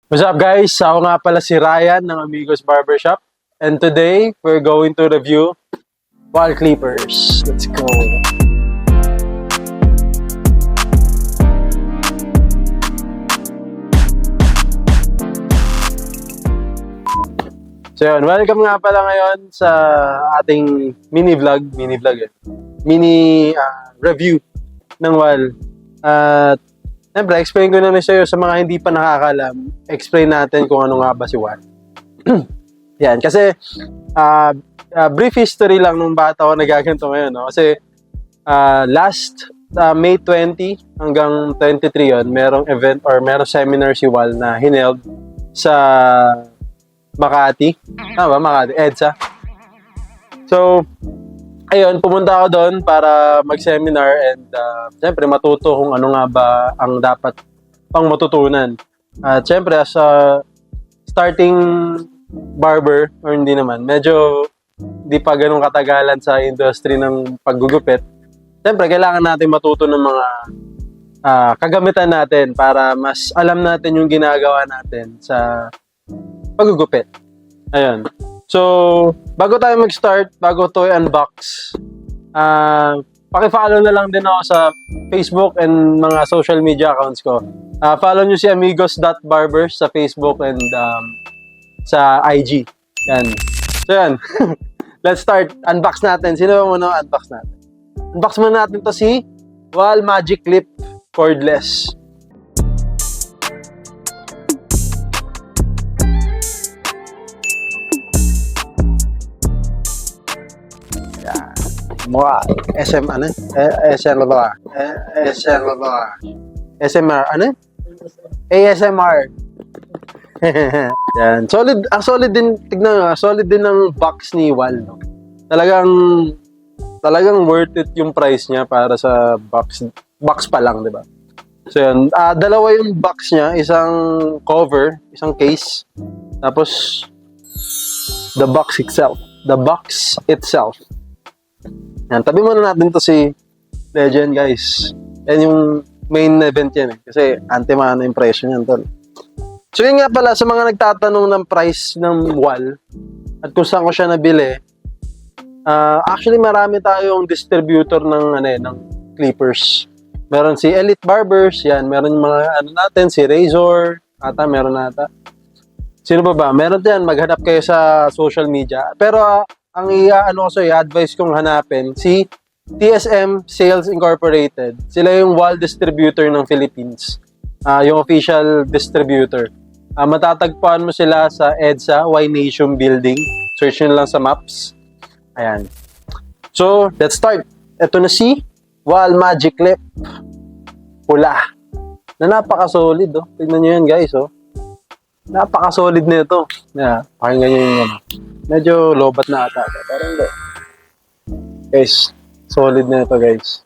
What's up guys? Ako nga pala si Ryan ng Amigos Barbershop. And today, we're going to review wall clippers. Let's go! So yun, welcome nga pala ngayon sa ating mini review ng wall. At siyempre, explain ko na sa'yo sa mga hindi pa nakakalam, explain natin kung ano nga ba si wall. Yan, kasi brief history lang nung bata ko nagaganto ngayon, no? Kasi last May 20 hanggang 23 yon, merong event or merong seminar si Wal na hineld sa Makati. Tama ba? Makati. EDSA. So, ayun, pumunta ako doon para mag-seminar and siyempre matuto kung ano nga ba ang dapat pang matutunan. At siyempre, as a starting barber, or hindi naman, medyo di pa ganun katagalan sa industry ng paggugupit. Siyempre, kailangan natin matuto ng mga kagamitan natin para mas alam natin yung ginagawa natin sa paggugupit. Ayun. So, bago tayo mag-start, bago to i-unbox, paki-follow na lang din ako sa Facebook and mga social media accounts ko. Follow nyo si amigos.barbers sa Facebook and sa IG. Yan. So, yan. Let's start. Unbox natin. Sino ba muna unbox natin? Unbox muna natin to si Wall Magic Clip Cordless. Mukha, SM ano? SM ba? SM ba? SMR ano? ASMR. Yan. Solid, solid din, tignan nyo, solid din ng box ni Wal, no? Talagang worth it yung price niya para sa box pa lang, di ba? So yan, dalawa yung box niya, isang cover, isang case, tapos the box itself. Yan, tabi muna natin to si Legend, guys. Yan yung main event yan eh. Kasi anti-mana impression yan, tol. So yun nga pala, sa mga nagtatanong ng price ng wall at kung saan ko siya nabili, actually marami tayong distributor ng clippers. Meron si Elite Barbers, yan. Meron yung mga natin, si Razor, meron nata. Sino ba? Meron yan, maghanap kayo sa social media. Pero ang i-advise kong hanapin, si TSM Sales Incorporated. Sila yung wall distributor ng Philippines. Yung official distributor. Matatagpuan mo sila sa EDSA, Y Nation Building. Search nyo lang sa maps. Ayan. So, let's start. Ito na si Wall Magic Clip. Pula. Na napaka-solid, oh. Tignan nyo yan, guys, oh. Napaka-solid na ito. Yeah, pakinggan nyo yung medyo lobat na ata. Pero hindi. Guys, solid na ito, guys.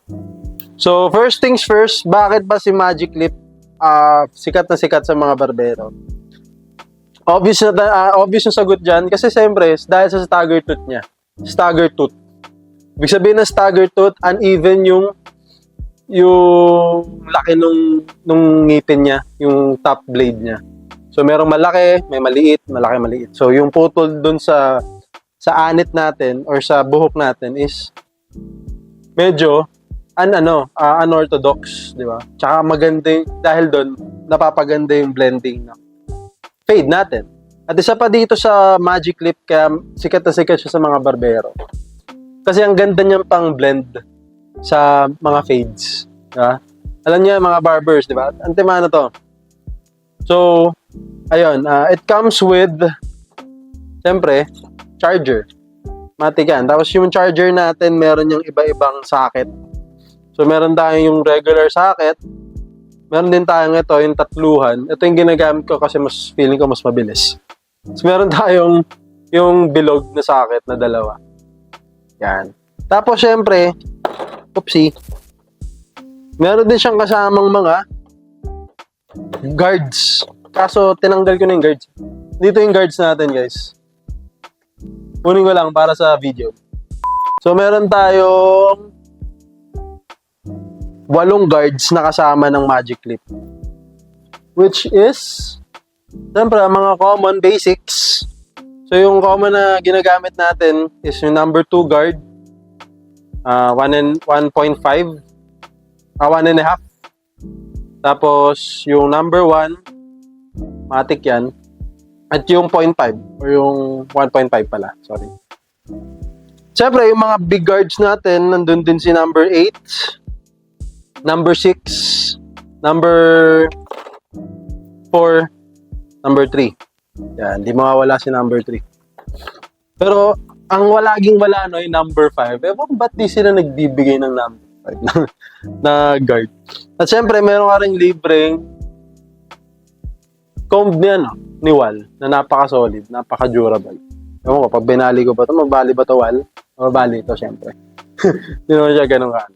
So, first things first, bakit ba si Magic Clip sikat na sikat sa mga barbero? Obvious na sagot dyan kasi siyempre, dahil sa stagger tooth niya. Stagger tooth. Ibig sabihin ng stagger tooth, uneven yung laki nung ngipin niya, yung top blade niya. So, merong malaki, may maliit, malaki, maliit. So, yung putol dun sa anit natin or sa buhok natin is medyo unorthodox, di ba? Tsaka maganda dahil doon, napapaganda yung blending ng fade natin. At isa pa dito sa Magic Clip, kaya sikat na sikat siya sa mga barbero. Kasi ang ganda niyang pang blend sa mga fades. Di ba? Alam niyo mga barbers, di ba? Antimano to. So, ayun, it comes with, siyempre, charger. Matik yan. Tapos yung charger natin, meron yung iba-ibang socket. So, meron tayong yung regular socket. Meron din tayong ito, yung tatluhan. Ito yung ginagamit ko kasi mas feeling ko mas mabilis. So, meron tayong yung bilog na socket na dalawa. Yan. Tapos, siyempre, oopsie, meron din siyang kasamang mga guards. Kaso, tinanggal ko na yung guards. Dito yung guards natin, guys. Kunin ko lang para sa video. So, meron tayong 8 guards na kasama ng Magic Clip. Which is Siyempre, ang mga common basics. So, yung common na ginagamit natin is yung number 2 guard. 1.5. 1.5. Tapos, yung number 1, matik yan. At yung 0.5 or yung 1.5 pala. Sorry. Siyempre, yung mga big guards natin, nandun din si number 8, number 6, number 4, number 3. Yan, di mawawala si number 3. Pero, ang walaging wala, no, yung number 5. Ba't di sila nagbibigay ng number 5 na guard? At syempre, meron ka rin libreng comb ni Wal, na napaka-solid, napaka-durable. Ewan ko, pag binali ko ba ito, mabali ba ito, Wal? Mabali ito, syempre. Hindi naman siya ganun ka.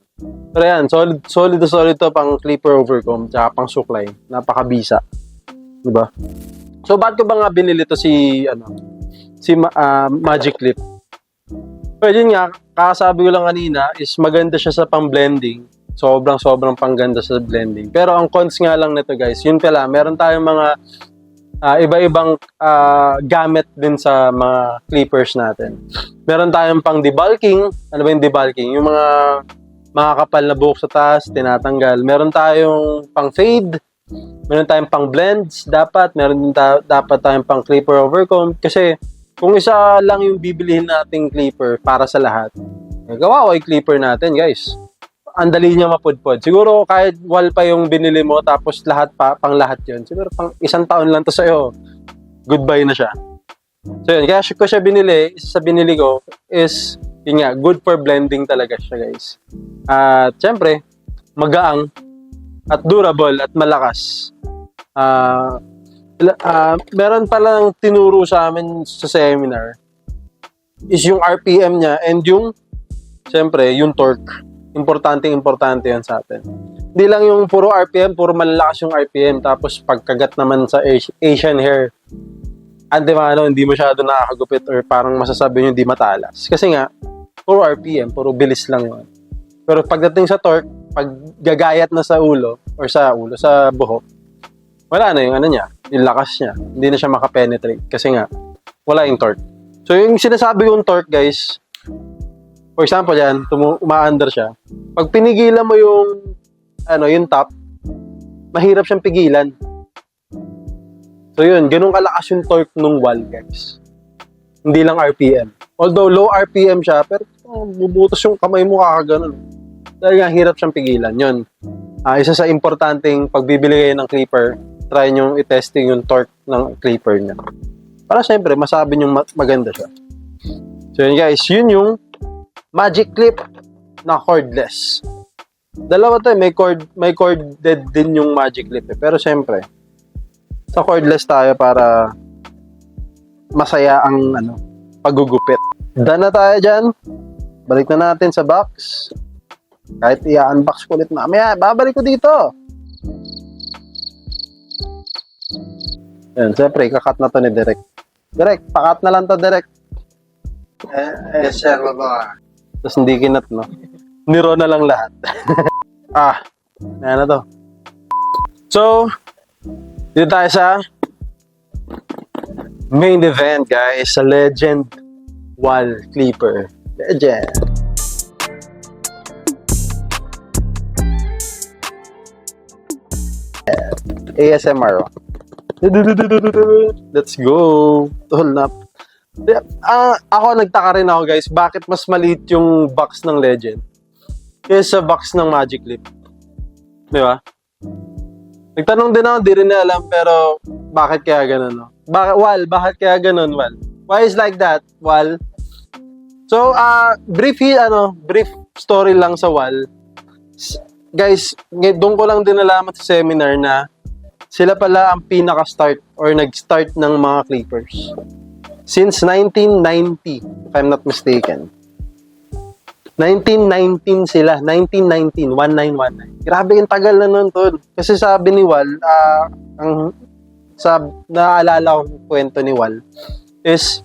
Pero yan, solid to pang clipper overcomb, tsaka pang suklay. Napakabisa. Diba? So, bakit ko ba nga binili to si Magic Clip? Pwede nga, kakasabi ko lang kanina, is maganda siya sa pang-blending. Sobrang pangganda sa blending. Pero ang cons nga lang nito, guys, yun pala, meron tayong mga iba-ibang gamit din sa mga clippers natin. Meron tayong pang debulking. Ano ba yung debulking? Yung mga kapal na buhok sa taas, tinatanggal. Meron tayong pang fade. Meron tayong pang blends. Meron dapat tayong pang clipper overcomb. Kasi kung isa lang yung bibilihin nating clipper para sa lahat, gawa yung clipper natin, guys. Ang dali niya mapudpod. Siguro kahit wall pa yung binili mo tapos pang lahat yun. Siguro pang isang taon lang to sa'yo. Goodbye na siya. So yun, kaya ko siya binili. Isa sa binili ko is, yun nga, good for blending talaga siya, guys. At syempre, magaang at durable at malakas. Meron palang tinuro sa amin sa seminar is yung RPM niya and yung, syempre, yung torque. Importante yan sa atin. Hindi lang yung puro RPM, puro malalakas yung RPM, tapos pagkagat naman sa Asian hair, hindi masyado nakakagupit or parang masasabi nyo hindi matalas. Kasi nga, puro RPM, puro bilis lang yun. Pero pagdating sa torque, pag gagayat na sa sa buhok, wala na yung yung lakas niya. Hindi na siya makapenetrate kasi nga, wala yung torque. So yung sinasabi yung torque, guys, for example yan, uma-under siya. Pag pinigilan mo yung top, mahirap siyang pigilan. So yun, ganun kalakas yung torque nung wall, guys. Hindi lang RPM. Although low RPM siya, pero bubutos yung kamay mo kakaganon. Dahil nga, hirap siyang pigilan. Yun. Isa sa importanteng pagbibili kayo ng clipper, try nyo i-testing yung torque ng clipper niya. Para siyempre, masabi nyo maganda siya. So yun, guys, yun yung Magic Clip na cordless. Dalawa to, may corded din yung Magic Clip Pero syempre, sa cordless tayo para masaya ang paggugupit. Done na tayo dyan. Balik na natin sa box. Kahit i-unbox ko ulit mamaya, babalik ko dito. Yan, syempre, kakat na to ni Derek. Derek, pakat na lang to, Derek. Yes, sir, baba. Tapos hindi kinat, no? Niro na lang lahat. Ayan na to. So, dito tayo sa main event, guys. Sa Legend Wall Clipper. Legend. ASMR. Let's go. Hold up. Ako nagtaka rin ako, guys, bakit mas maliit yung box ng Legend kaysa box ng Magic Clip. Di ba? Nagtanong din ako, di rin alam, pero bakit kaya ganun, no? Bakit kaya ganun, Wal? Why is like that, Wal? So, brief story lang sa Wal. Guys, doon ko lang din nalaman sa seminar na sila pala ang pinaka-start or nag-start ng mga clippers. Since 1990, if I'm not mistaken. 1919 sila. 1919. Grabe, yung tagal na nun, tol. Kasi sabi ni Wal, naalala ko kwento ni Wal, is,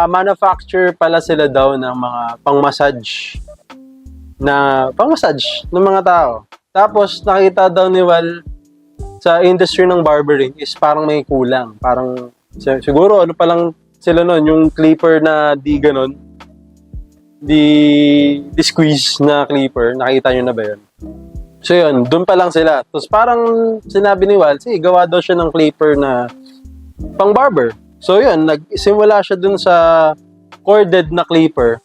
manufacture pala sila daw ng mga pang-massage ng mga tao. Tapos, nakita daw ni Wal, sa industry ng barbering is parang may kulang. Parang siguro ano pa lang sila noon, yung clipper na di ganon, di squeeze na clipper, nakita nyo na ba yun? So yun, dun pa lang sila. Tapos parang sinabi ni Wal, sige, gawa daw siya ng clipper na pang barber. So yun, nagsimula siya dun sa corded na clipper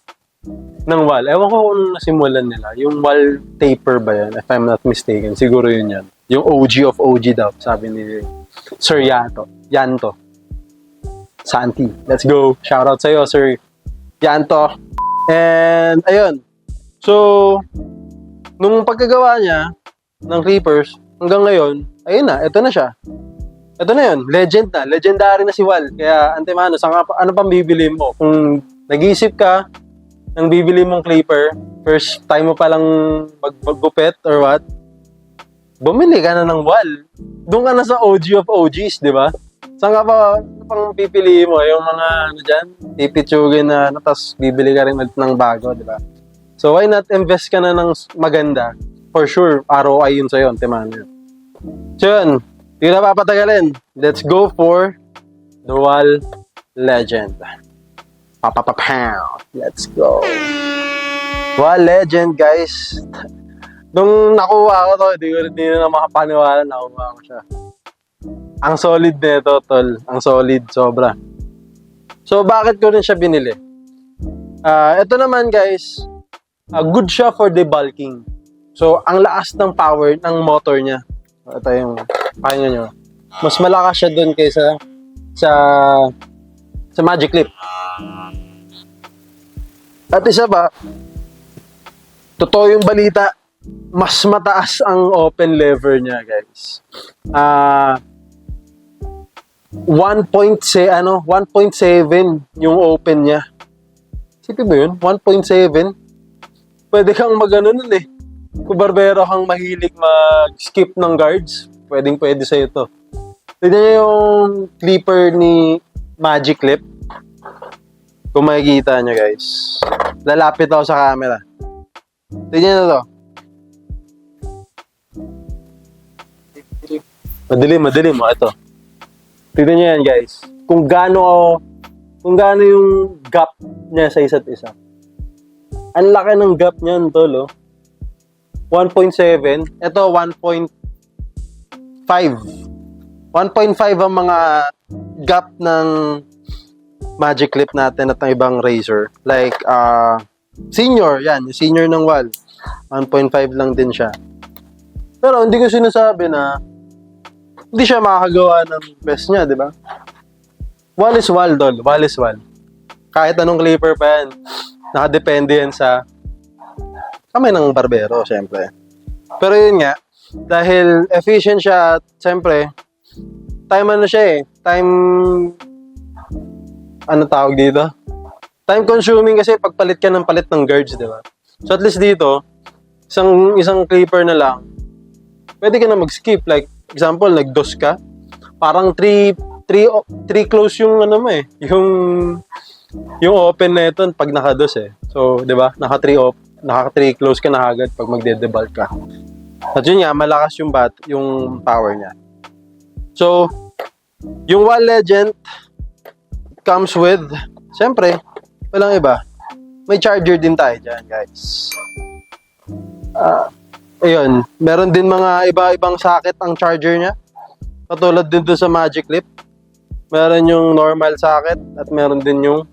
ng Wal. Ewan ko kung nasimulan nila. Yung Wal taper ba yan? If I'm not mistaken. Siguro yun yan. Yung OG of OG daw, sabi ni Sir Yanto. Santi. Let's go. Shoutout sa'yo, Sir Yanto. And, ayun. So, nung pagkagawa niya ng clippers, hanggang ngayon, ayun na, ito na siya. Ito na yun, legend na. Legendary na si Wal. Kaya, Antemano, ano pang bibili mo? Kung nag-iisip ka ng bibili mong clipper, first time mo palang maggupit or what, bumili ka na ng Wal. Doon ka na sa OG of OGs, di ba? Saan ka pa, ano pang pipili mo? Yung mga, ano dyan, pipitsugin na, tapos bibili ka rin ulit ng bago, di ba? So, why not invest ka na ng maganda? For sure, ROI yun sa'yo, Antemano. So, yun. Hindi na papatagalin. Let's go for the Wal Legend. Papapapow. Let's go. Wal Legend, guys. Nung nakuha ko to, hindi na makapaniwala, nakuha ko siya. Ang solid nito, tol. Ang solid, sobra. So, bakit ko rin siya binili? Ito naman, guys, good siya for debulking. So, ang lakas ng power ng motor niya. Ito yung pakinggan nyo. Mas malakas siya dun kaysa sa Magic Clip. At isa ba, totoo yung balita, mas mataas ang open lever niya, guys. 1.7 yung open niya. Sige ba yun? 1.7? Pwede kang mag-ano nun eh. Kung barbero kang mahilig mag-skip ng guards, pwede sa'yo to. Tignan nyo yung clipper ni Magic Clip. Kung makikita nyo, guys. Lalapit ako sa camera. Tignan nyo to. Madilim. Ito. Tignan nyo yan, guys. Kung gaano yung gap niya sa isa't isa. Ang laki ng gap niyan, tol, oh. 1.7. Ito, 1.5. 1.5 ang mga gap ng Magic Clip natin at ng ibang razor. Like, senior, yan. Yung senior ng Wal. 1.5 lang din siya. Pero hindi ko sinasabi na hindi siya makakagawa ng best niya, di ba? Wal is Wal, tol. Wal is Wal. Kahit anong clipper pa yan, nakadepende yan sa kamay ng barbero, syempre. Pero yun nga, dahil efficient siya at syempre, time tawag dito? Time consuming kasi pagpalit ka ng palit ng guards, di ba? So at least dito, isang clipper na lang, pwede ka na mag-skip. Like, example, nag-dos ka, parang 3 close yung ano mo eh, yung open na ito pag naka-dos eh. So, di ba? Naka-3 close ka na agad pag magde-debulk ka. At yun nga, malakas yung power niya. So, yung Wal Legend comes with, siyempre, walang iba. May charger din tayo dyan, guys. Ayun, meron din mga iba-ibang socket ang charger niya. Katulad din doon sa Magic Clip. Meron yung normal socket at meron din yung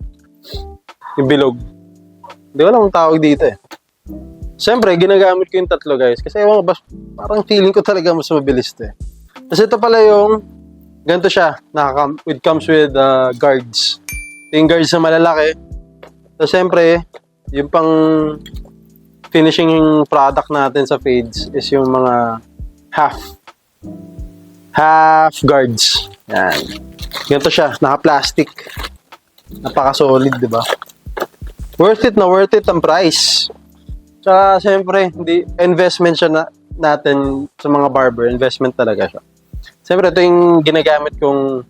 bilog. Hindi ko alam ang tawag dito eh. Siyempre, ginagamit ko yung tatlo, guys. Kasi parang feeling ko talaga mas mabilis to eh. Kasi ito pala yung, ganito siya. It comes with guards. Yung guards na malalaki. So, siyempre, yung pang finishing product natin sa fades is yung mga half guards. Yan. Ganito siya. Naka-plastic. Napaka-solid, di ba? Worth it ang price. Tsaka, siyempre, investment siya natin sa mga barber. Investment talaga siya. Siyempre, ito yung ginagamit kong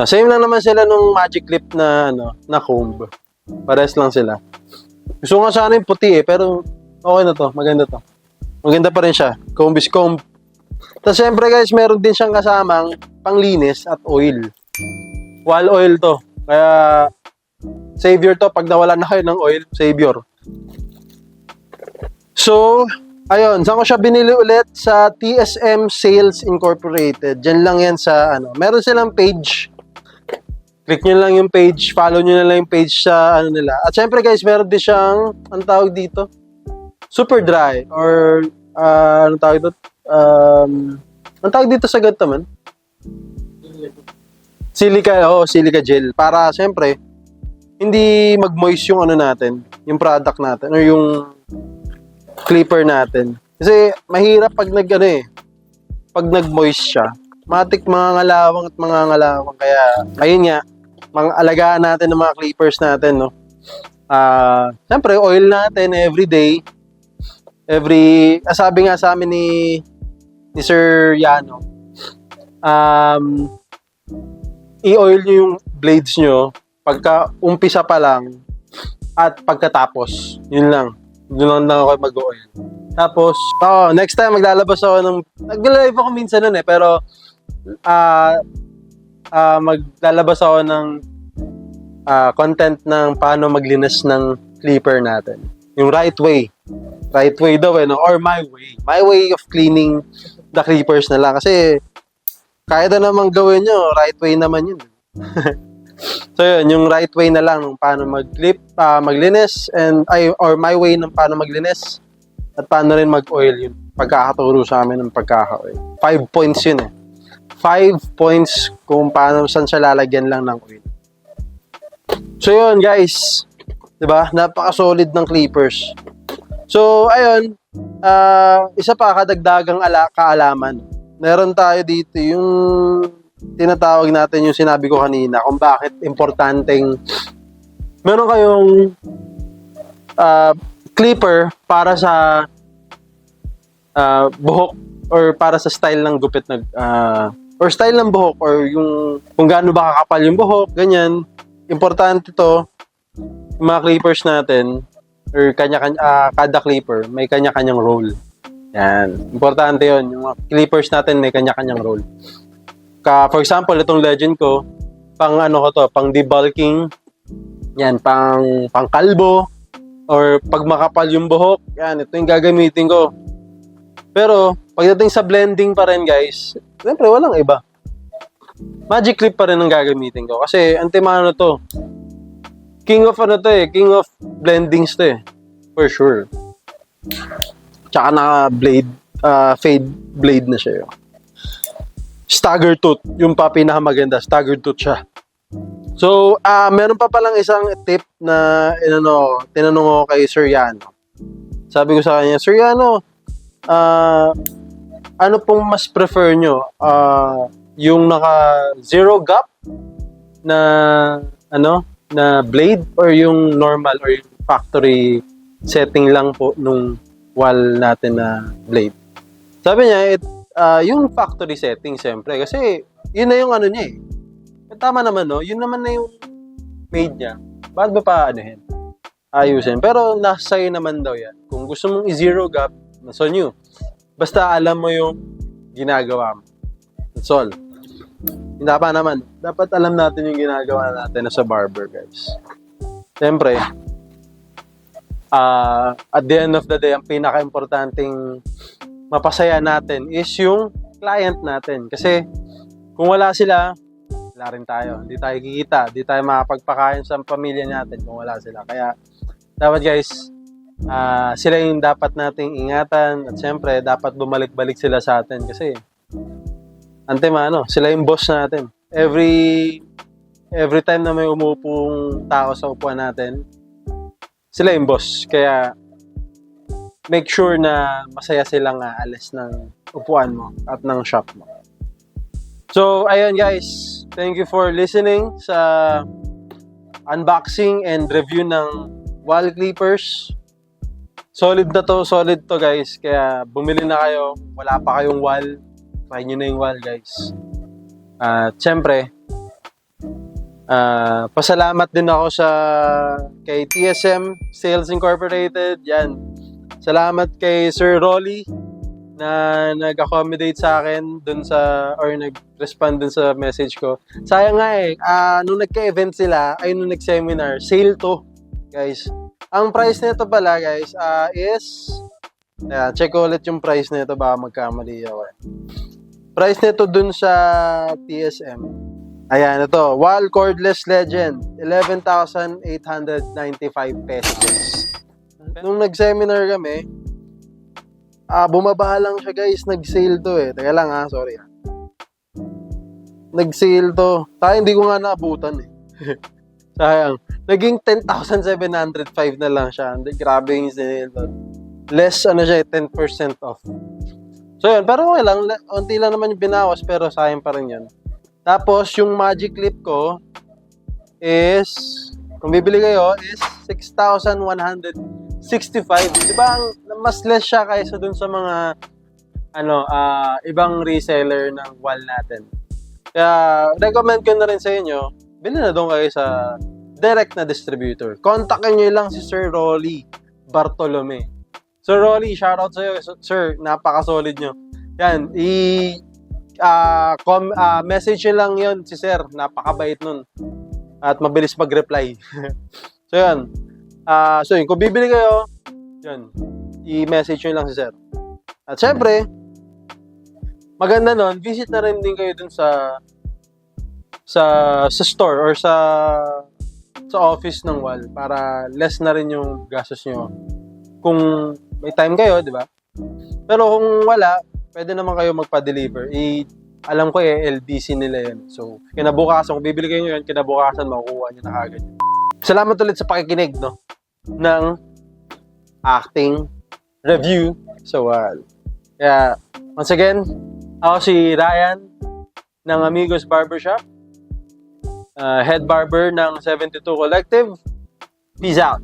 same lang naman sila nung Magic Clip na comb. Pares lang sila. Gusto nga sana yung puti eh, pero okay na to. Maganda to. Maganda pa rin siya. Comb is comb. Tapos syempre guys, meron din siyang kasamang panglinis at oil. Wall oil to. Kaya savior to pag nawala na kayo ng oil, savior. So, ayun, saan ko siya binili ulit? Sa TSM Sales Incorporated. Diyan lang yan sa ano. Meron silang page. Click nyo lang yung page, follow nyo na lang yung page sa ano nila. At syempre guys, meron din siyang, anong tawag dito? Super dry or anong tawag dito? Anong tawag dito sa ganito man? Silica gel. Para syempre, hindi mag-moist yung ano natin, yung product natin or yung clipper natin. Kasi mahirap pag pag nag-moist siya, matik mga ngalawang at mga ngalawang. Kaya, ayun nga, mga alagaan natin ng mga clippers natin, no? Siyempre, oil natin everyday. Sabi nga sa amin ni Sir Yano, i-oil nyo yung blades nyo pagka umpisa pa lang at pagkatapos. Yun lang. Doon lang ako mag-oil. Tapos, next time maglalabas ako nag-live ako minsan nun pero maglalabas ako ng content ng paano maglinis ng clipper natin. Yung right way. Right way daw no? Or my way. My way of cleaning the clippers na lang. Kasi kaya na naman gawin nyo, right way naman yun. So yun, yung right way na lang paano maglinis or my way ng paano maglinis at paano rin mag-oil yun. Pagkakaturo sa amin ng pagkaka-oil. 5 points yun 5 points kung paano saan siya lalagyan lang ng oil. So yun guys, 'di ba? Napaka-solid ng clippers. So ayun, isa pa kadagdagang kaalaman. Meron tayo dito yung tinatawag natin yung sinabi ko kanina kung bakit importanteng meron kayong clipper para sa buhok or para sa style ng gupit or style ng buhok or yung kung gaano ba kakapal yung buhok, ganyan. Importante to, yung mga clippers natin or kada clipper may kanya-kanyang role. Yan. Importante yon. Yung mga clippers natin may kanya-kanyang role. For example, itong Legend ko, pang debulking, yan, pang kalbo, or pag makapal yung buhok, yan, ito yung gagamitin ko. Pero, pagdating sa blending pa rin, guys, siyempre, walang iba. Magic clip pa rin ang gagamitin ko. Kasi, antimano to. King of King of blendings to for sure. Tsaka fade blade na siya yun. Stagger tooth, yung pinakamaganda, stagger tooth siya. So, meron pa palang isang tip na tinanong ko kay Sir Yano. Sabi ko sa kanya, Sir Yano, ano pong mas prefer nyo? Yung naka zero gap na na blade or yung normal or yung factory setting lang po nung wall natin na blade? Sabi niya, yung factory setting, siyempre. Kasi, yun na yung niya eh. Tama naman, no? Yun naman na yung made niya. Bakit ba pa ayusin? Pero, nasa sa'yo naman daw yan. Kung gusto mong i-zero gap, that's on you. Basta alam mo yung ginagawa mo. That's all. Hindi pa naman. Dapat alam natin yung ginagawa natin sa barber, guys. Siyempre, at the end of the day, ang pinaka-importanting mapasaya natin is yung client natin. Kasi kung wala sila, wala rin tayo. Hindi tayo kikita. Hindi tayo makapagpakain sa pamilya natin kung wala sila. Kaya dapat guys, sila yung dapat nating ingatan at siyempre dapat bumalik-balik sila sa atin kasi sila yung boss natin. Every time na may umupong tao sa upuan natin, sila yung boss. Kaya make sure na masaya silang alis ng upuan mo at ng shop mo. So, ayun guys. Thank you for listening sa unboxing and review ng wall clippers. Solid to guys. Kaya bumili na kayo. Wala pa kayong wall. Try nyo na yung wall guys. Siyempre, pasalamat din ako kay TSM Sales Incorporated. Yan. Salamat kay Sir Rolly na nag-accommodate sa akin dun sa, or nag-respond dun sa message ko. Sayang nga eh, nung nagka-event sila, ay nung nag-seminar, sale to, guys. Ang price nito pala, guys, is, check ko ulit yung price nito, baka magkamali ako eh. Price nito dun sa TSM. Ayan, ito, Wall Cordless Legend, 11,895 pesos. Nung nag-seminar kami, bumaba lang siya guys, nag-sale to eh. Teka lang sorry Nag-sale to. Sayang, hindi ko nga naabutan eh. Sayang. Naging 10,705 na lang siya. Grabe yung sale to. Less, siya, 10% off. So yun, pero okay lang. Unti lang naman yung binawas, pero sayang pa rin yan. Tapos, yung magic clip ko is, kung bibili kayo, is 6,165. Diba, mas less siya kaysa dun sa mga ibang reseller ng wall natin. Kaya, recommend ko na rin sa inyo, bilhin na doon kayo sa direct na distributor. Kontakin nyo lang si Sir Rolly Bartolome. Sir Rolly, shoutout sa iyo. Sir, napaka-solid nyo. Yan, message nyo lang yun si Sir. Napakabait nun. At mabilis mag-reply. So, yan. So, yun. Kung bibili kayo, yun. I-message nyo lang si Sir. At syempre, maganda nun, visit na rin din kayo dun sa store or sa office ng wall para less na rin yung gastos nyo. Kung may time kayo, di ba? Pero kung wala, pwede naman kayo magpa-deliver. Alam ko LBC nila yan. So, kinabukasan, kung bibili kayo yun, kinabukasan, makukuha nyo na agad. Salamat ulit sa pakikinig, no? Ng acting review sa wall. Kaya, once again, ako si Ryan ng Amigos Barbershop, head barber ng 72 Collective. Peace out!